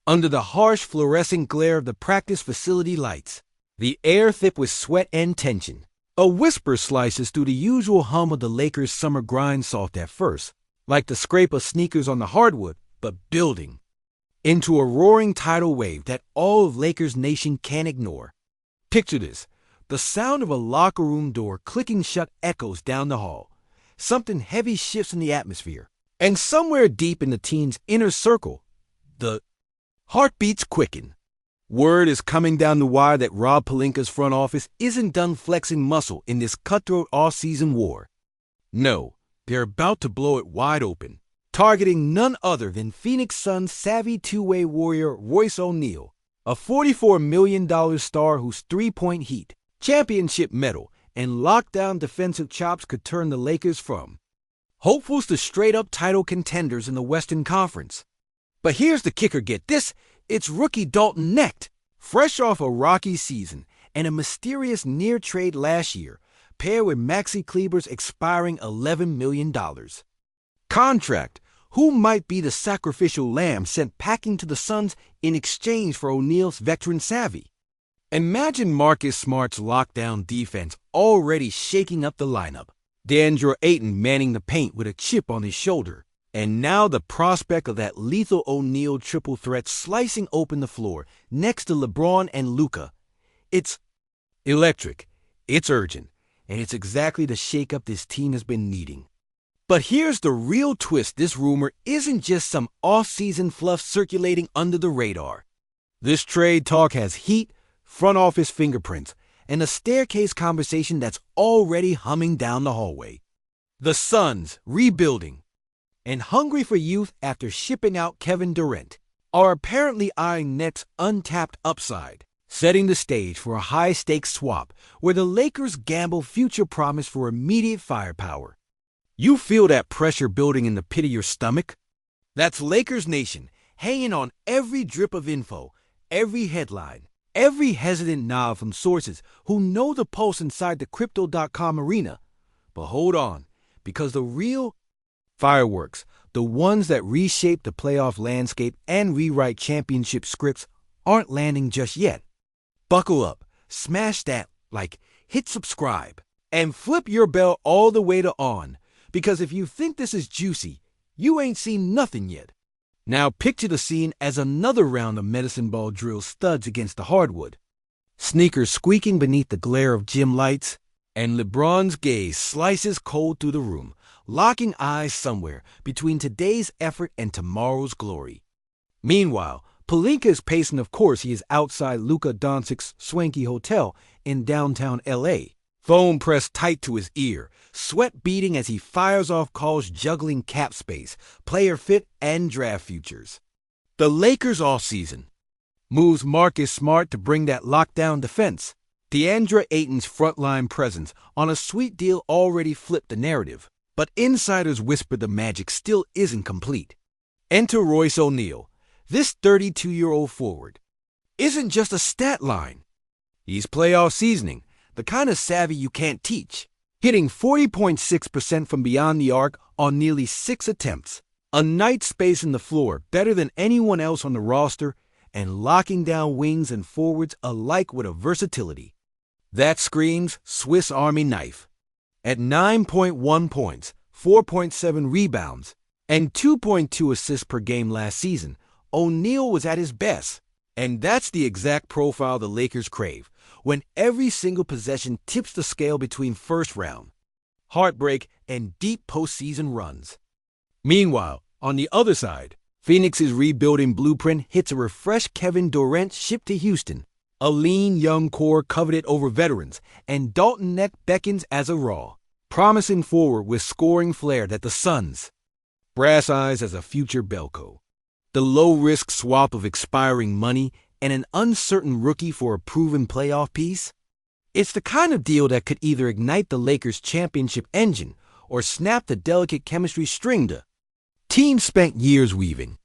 Under the harsh fluorescent glare of the practice facility lights, the air thick with sweat and tension, a whisper slices through the usual hum of the Lakers' summer grind, soft at first, like the scrape of sneakers on the hardwood, but building into a roaring tidal wave that all of Lakers Nation can't ignore. Picture this. The sound of a locker room door clicking shut echoes down the hall. Something heavy shifts in the atmosphere. And somewhere deep in the team's inner circle, the heartbeats quicken. Word is coming down the wire that Rob Pelinka's front office isn't done flexing muscle in this cutthroat off-season war. No, they're about to blow it wide open, targeting none other than Phoenix Suns savvy two-way warrior Royce O'Neal, a $44 million star whose three-point heat, championship medal, and lockdown defensive chops could turn the Lakers from hopefuls to straight-up title contenders in the Western Conference. But here's the kicker, get this, it's rookie Dalton Knecht, fresh off a rocky season and a mysterious near-trade last year, paired with Maxi Kleber's expiring $11 million contract. Who might be the sacrificial lamb sent packing to the Suns in exchange for O'Neal's veteran savvy? Imagine Marcus Smart's lockdown defense already shaking up the lineup, DeAndre Ayton manning the paint with a chip on his shoulder, and now the prospect of that lethal O'Neal triple threat slicing open the floor next to LeBron and Luka. It's electric, it's urgent, and it's exactly the shakeup this team has been needing. But here's the real twist. This rumor isn't just some off-season fluff circulating under the radar. This trade talk has heat, front office fingerprints, and a staircase conversation that's already humming down the hallway. The Suns, rebuilding and hungry for youth after shipping out Kevin Durant, are apparently eyeing Nets' untapped upside, setting the stage for a high-stakes swap where the Lakers gamble future promise for immediate firepower. You feel that pressure building in the pit of your stomach? That's Lakers Nation, hanging on every drip of info, every headline, every hesitant nod from sources who know the pulse inside the Crypto.com arena. But hold on, because the real fireworks, the ones that reshape the playoff landscape and rewrite championship scripts, aren't landing just yet. Buckle up, smash that like, hit subscribe, and flip your bell all the way to on. Because if you think this is juicy, you ain't seen nothing yet. Now picture the scene as another round of medicine ball drills studs against the hardwood, sneakers squeaking beneath the glare of gym lights, and LeBron's gaze slices cold through the room, locking eyes somewhere between today's effort and tomorrow's glory. Meanwhile, Pelinka is pacing. Of course, he is outside Luka Doncic's swanky hotel in downtown L.A., phone pressed tight to his ear, sweat beading as he fires off calls juggling cap space, player fit, and draft futures. The Lakers offseason moves Marcus Smart to bring that lockdown defense. DeAndre Ayton's frontline presence on a sweet deal already flipped the narrative, but insiders whisper the magic still isn't complete. Enter Royce O'Neal. This 32-year-old forward isn't just a stat line. He's playoff seasoning, the kind of savvy you can't teach, hitting 40.6% from beyond the arc on nearly 6 attempts, a night space in the floor better than anyone else on the roster, and locking down wings and forwards alike with a versatility that screams Swiss Army knife. At 9.1 points, 4.7 rebounds, and 2.2 assists per game last season, O'Neal was at his best, and that's the exact profile the Lakers crave, when every single possession tips the scale between first-round heartbreak and deep postseason runs. Meanwhile, on the other side, Phoenix's rebuilding blueprint hits a refreshed Kevin Durant shipped to Houston, a lean young core coveted over veterans, and Dalton Knecht beckons as a raw, promising forward with scoring flair that the Suns brass eyes as a future Belco. The low-risk swap of expiring money and an uncertain rookie for a proven playoff piece? It's the kind of deal that could either ignite the Lakers' championship engine or snap the delicate chemistry string the team spent years weaving.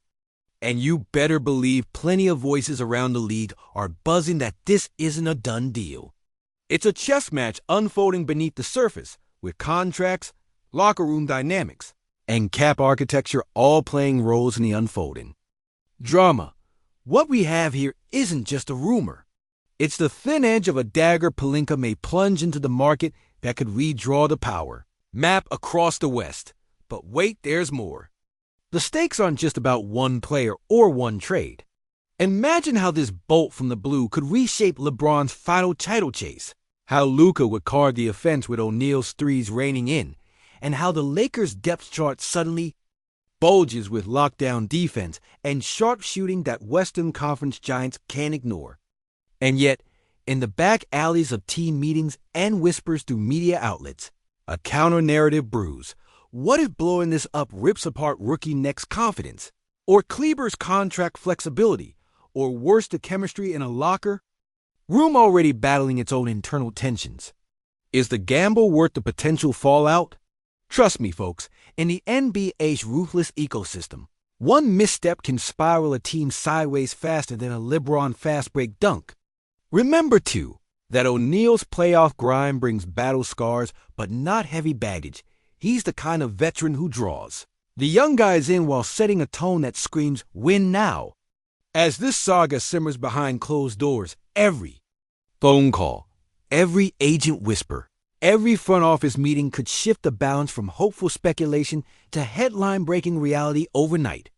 And you better believe plenty of voices around the league are buzzing that this isn't a done deal. It's a chess match unfolding beneath the surface, with contracts, locker room dynamics, and cap architecture all playing roles in the unfolding drama. What we have here isn't just a rumor. It's the thin edge of a dagger Pelinka may plunge into the market that could redraw the power map across the West. But wait, there's more. The stakes aren't just about one player or one trade. Imagine how this bolt from the blue could reshape LeBron's final title chase, how Luka would card the offense with O'Neal's threes raining in, and how the Lakers' depth chart suddenly bulges with lockdown defense and sharp shooting that Western Conference giants can't ignore. And yet, in the back alleys of team meetings and whispers through media outlets, a counter-narrative brews. What if blowing this up rips apart rookie Neck's confidence? Or Kleber's contract flexibility? Or worse, the chemistry in a locker room already battling its own internal tensions? Is the gamble worth the potential fallout? Trust me, folks, in the NBA's ruthless ecosystem, one misstep can spiral a team sideways faster than a LeBron fast-break dunk. Remember, too, that O'Neal's playoff grind brings battle scars, but not heavy baggage. He's the kind of veteran who draws the young guys in while setting a tone that screams, win now. As this saga simmers behind closed doors, every phone call, every agent whisper, every front office meeting could shift the balance from hopeful speculation to headline-breaking reality overnight.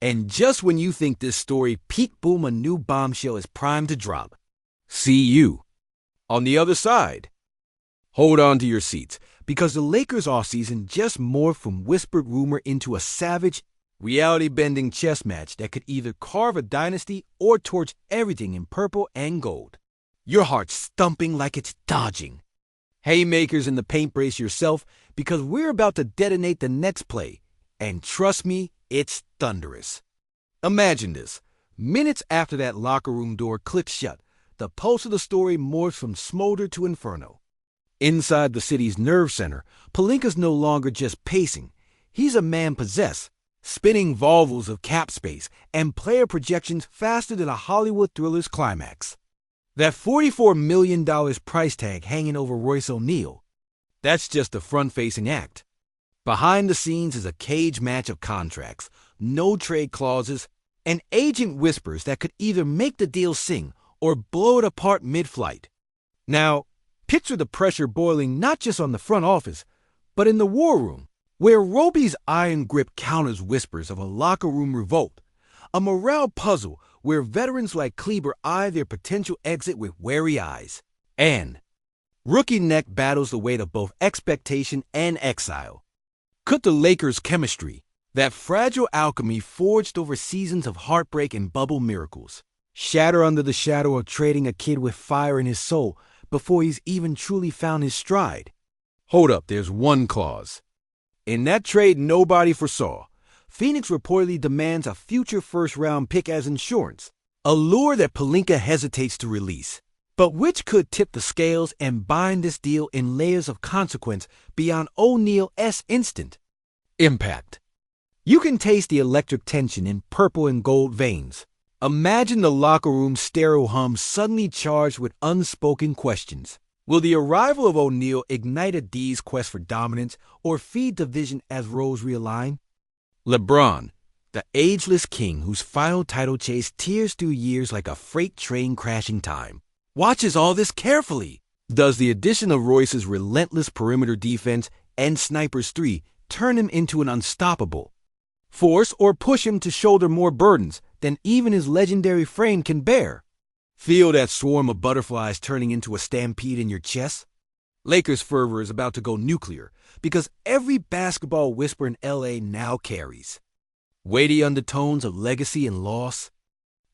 And just when you think this story peak boom, a new bombshell is primed to drop. See you on the other side. Hold on to your seats, because the Lakers' offseason just morphed from whispered rumor into a savage, reality-bending chess match that could either carve a dynasty or torch everything in purple and gold. Your heart's thumping like it's dodging. Haymakers in the paint, brace yourself, because we're about to detonate the next play. And trust me, it's thunderous. Imagine this. Minutes after that locker room door clicks shut, the pulse of the story morphs from smolder to inferno. Inside the city's nerve center, Pelinka's no longer just pacing. He's a man possessed, spinning volvos of cap space and player projections faster than a Hollywood thriller's climax. That $44 million price tag hanging over Royce O'Neal, that's just the front-facing act. Behind the scenes is a cage match of contracts, no trade clauses, and agent whispers that could either make the deal sing or blow it apart mid-flight. Now, picture the pressure boiling not just on the front office, but in the war room, where Roby's iron grip counters whispers of a locker room revolt, a morale puzzle where veterans like Kleber eye their potential exit with wary eyes, and rookie Neck battles the weight of both expectation and exile. Could the Lakers' chemistry, that fragile alchemy forged over seasons of heartbreak and bubble miracles, shatter under the shadow of trading a kid with fire in his soul before he's even truly found his stride? Hold up, there's one clause. In that trade nobody foresaw, Phoenix reportedly demands a future first-round pick as insurance, a lure that Pelinka hesitates to release, but which could tip the scales and bind this deal in layers of consequence beyond O'Neal's instant impact. You can taste the electric tension in purple and gold veins. Imagine the locker room stereo hum suddenly charged with unspoken questions. Will the arrival of O'Neal ignite a D's quest for dominance or feed division as roles realign? LeBron, the ageless king whose final title chase tears through years like a freight train crashing time, watches all this carefully. Does the addition of Royce's relentless perimeter defense and Sniper's three turn him into an unstoppable force or push him to shoulder more burdens than even his legendary frame can bear? Feel that swarm of butterflies turning into a stampede in your chest? Lakers fervor is about to go nuclear because every basketball whisper in LA now carries weighty undertones of legacy and loss.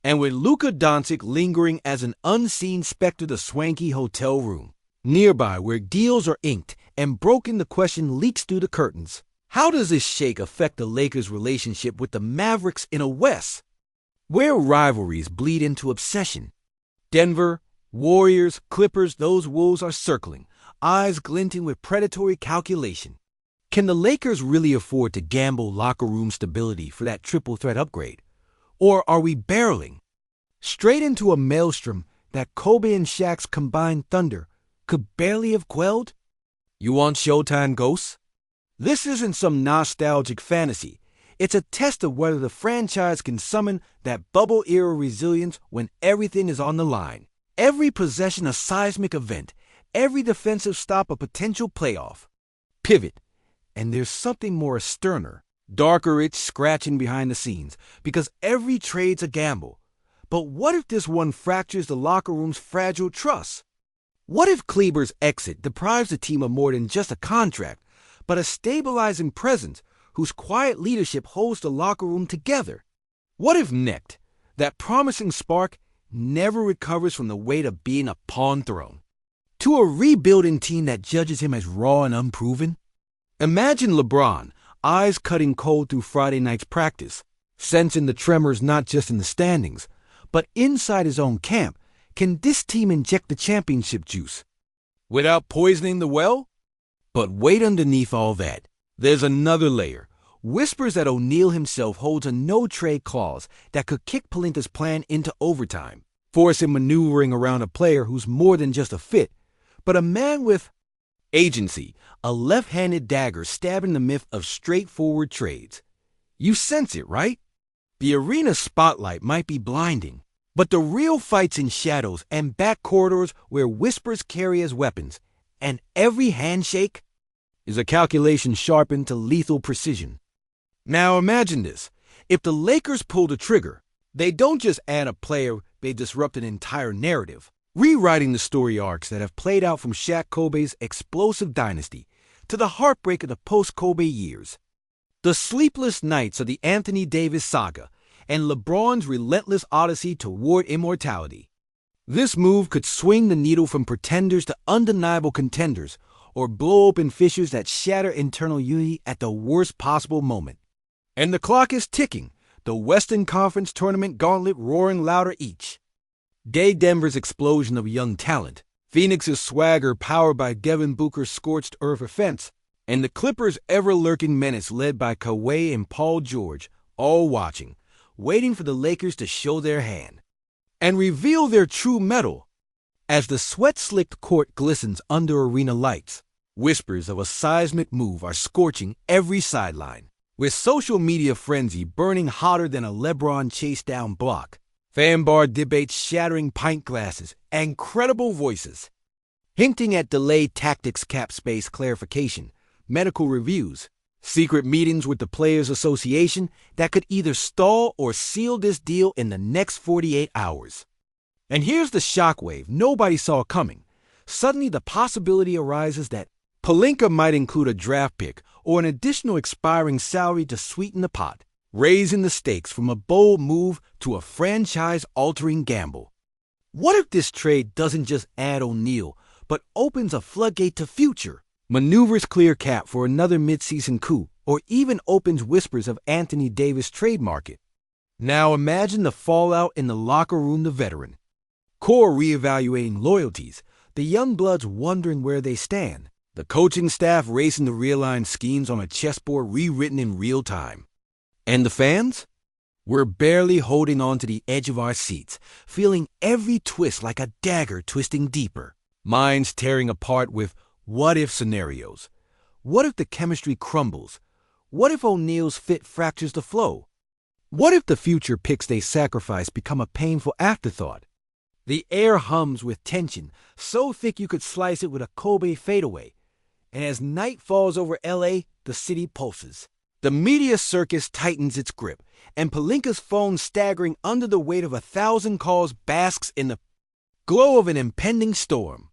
And with Luka Doncic lingering as an unseen specter the swanky hotel room nearby where deals are inked and broken, the question leaks through the curtains. How does this shake affect the Lakers' relationship with the Mavericks in a West where rivalries bleed into obsession? Denver, Warriors, Clippers, those wolves are circling, eyes glinting with predatory calculation. Can the Lakers really afford to gamble locker room stability for that triple threat upgrade? Or are we barreling straight into a maelstrom that Kobe and Shaq's combined thunder could barely have quelled? You want Showtime ghosts? This isn't some nostalgic fantasy. It's a test of whether the franchise can summon that bubble-era resilience when everything is on the line. Every possession a seismic event, every defensive stop a potential playoff pivot. And there's something more sterner, darker itch scratching behind the scenes, because every trade's a gamble. But what if this one fractures the locker room's fragile trust? What if Kleber's exit deprives the team of more than just a contract, but a stabilizing presence whose quiet leadership holds the locker room together? What if Necht, that promising spark, never recovers from the weight of being a pawn thrown to a rebuilding team that judges him as raw and unproven? Imagine LeBron, eyes cutting cold through Friday night's practice, sensing the tremors not just in the standings, but inside his own camp. Can this team inject the championship juice without poisoning the well? But wait, underneath all that, there's another layer. Whispers that O'Neal himself holds a no-trade clause that could kick Pelinka's plan into overtime, force him maneuvering around a player who's more than just a fit, but a man with agency, a left-handed dagger stabbing the myth of straightforward trades. You sense it, right? The arena spotlight might be blinding, but the real fight's in shadows and back corridors where whispers carry as weapons, and every handshake is a calculation sharpened to lethal precision. Now imagine this. If the Lakers pull the trigger, they don't just add a player, they disrupt an entire narrative, rewriting the story arcs that have played out from Shaq Kobe's explosive dynasty to the heartbreak of the post-Kobe years, the sleepless nights of the Anthony Davis saga, and LeBron's relentless odyssey toward immortality. This move could swing the needle from pretenders to undeniable contenders, or blow open fissures that shatter internal unity at the worst possible moment. And the clock is ticking, the Western Conference tournament gauntlet roaring louder each day. Denver's explosion of young talent, Phoenix's swagger powered by Devin Booker's scorched earth offense, and the Clippers' ever-lurking menace led by Kawhi and Paul George, all watching, waiting for the Lakers to show their hand and reveal their true mettle. As the sweat-slicked court glistens under arena lights, whispers of a seismic move are scorching every sideline, with social media frenzy burning hotter than a LeBron chase-down block, fan bar debates shattering pint glasses, and credible voices hinting at delayed tactics, cap space clarification, medical reviews, secret meetings with the Players Association that could either stall or seal this deal in the next 48 hours. And here's the shockwave nobody saw coming. Suddenly the possibility arises that Pelinka might include a draft pick or an additional expiring salary to sweeten the pot, raising the stakes from a bold move to a franchise-altering gamble. What if this trade doesn't just add O'Neal, but opens a floodgate to future maneuvers clear cap for another midseason coup, or even opens whispers of Anthony Davis' trade market? Now imagine the fallout in the locker room. The veteran core reevaluating loyalties, the young bloods wondering where they stand, the coaching staff racing to realign schemes on a chessboard rewritten in real time. And the fans? We're barely holding on to the edge of our seats, feeling every twist like a dagger twisting deeper, minds tearing apart with what-if scenarios. What if the chemistry crumbles? What if O'Neal's fit fractures the flow? What if the future picks they sacrifice become a painful afterthought? The air hums with tension, so thick you could slice it with a Kobe fadeaway. And as night falls over L.A., the city pulses. The media circus tightens its grip, and Pelinka's phone, staggering under the weight of 1,000 calls, basks in the glow of an impending storm.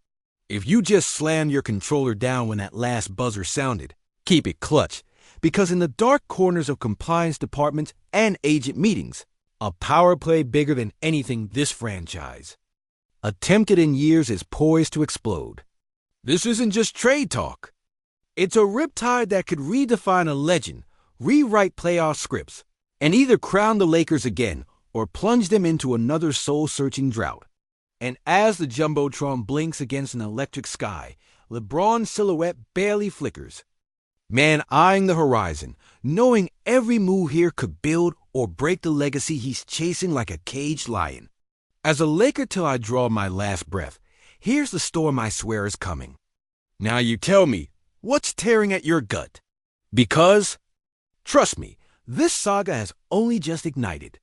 If you just slammed your controller down when that last buzzer sounded, keep it clutch, because in the dark corners of compliance departments and agent meetings, a power play bigger than anything this franchise attempted in years is poised to explode. This isn't just trade talk. It's a riptide that could redefine a legend, rewrite playoff scripts, and either crown the Lakers again or plunge them into another soul-searching drought. And as the Jumbotron blinks against an electric sky, LeBron's silhouette barely flickers. Man eyeing the horizon, knowing every move here could build or break the legacy he's chasing like a caged lion. As a Laker till I draw my last breath, here's the storm I swear is coming. Now you tell me, what's tearing at your gut? Because, trust me, This saga has only just ignited.